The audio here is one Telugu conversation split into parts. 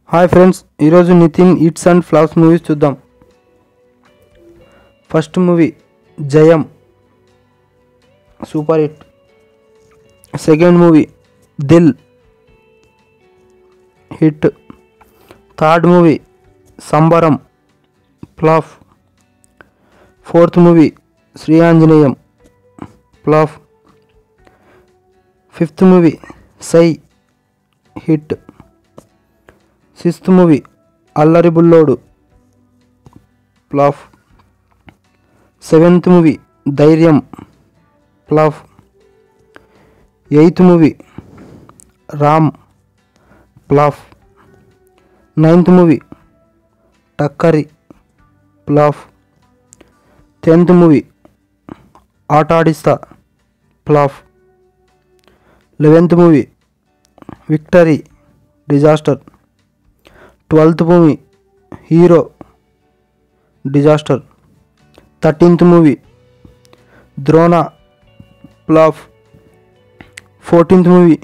హాయ్ ఫ్రెండ్స్, ఈరోజు Nithin hits and flops movies చూద్దాం. First movie Jayam, super hit. Second movie Dil, hit. Third movie Sambaram, flop. Fourth movie Sri Anjaneyam, flop. Fifth movie Sye, hit. Sixth movie Allari Bullodu, flop. Seventh movie Dhairyam, flop. Eighth movie Ram, flop. Ninth movie Takkari, flop. 10th movie Aata Aadista, flop. 11th movie Victory, disaster. 12th movie Hero, disaster. 13th movie Drona, flop. 14th movie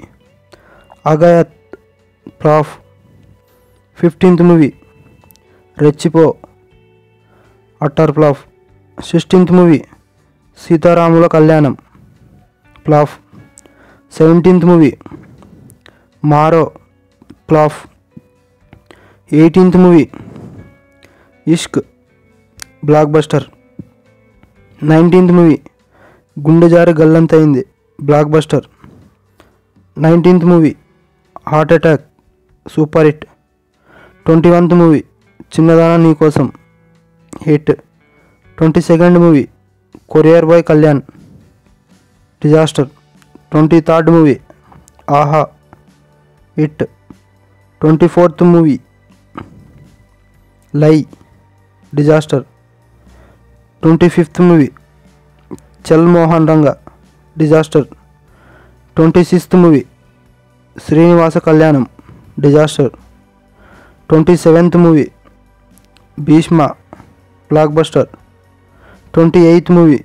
Agyaat, flop. 15th movie Rechipo, utter flop. 16th movie Seetharamula Kalyanam, flop. 17th movie Maaro, flop. 18th movie Ishq, blockbuster. 19th movie Gunde Jaari Gallanthayyinde, blockbuster. 19th movie Heart Attack, super hit. 21th movie Chinnadana Neekosam, hit. 22nd movie Courier Boy Kalyan, disaster. 23rd movie Aha, hit. 24th movie Lie, disaster. 25th movie Chal Mohan Ranga, disaster. 26th movie Srinivasa Kalyanam, disaster. 27th movie Bheeshma, blockbuster. 28th movie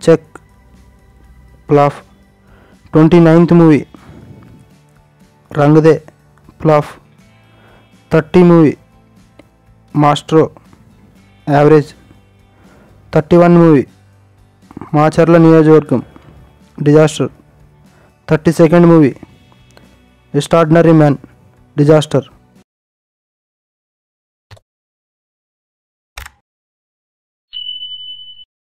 Check, flop. 29th movie Rangde, flop. 30 movie Maestro, average. 31 movie Macherla Niyojakavargam, disaster. 32nd movie Extraordinary Man, disaster.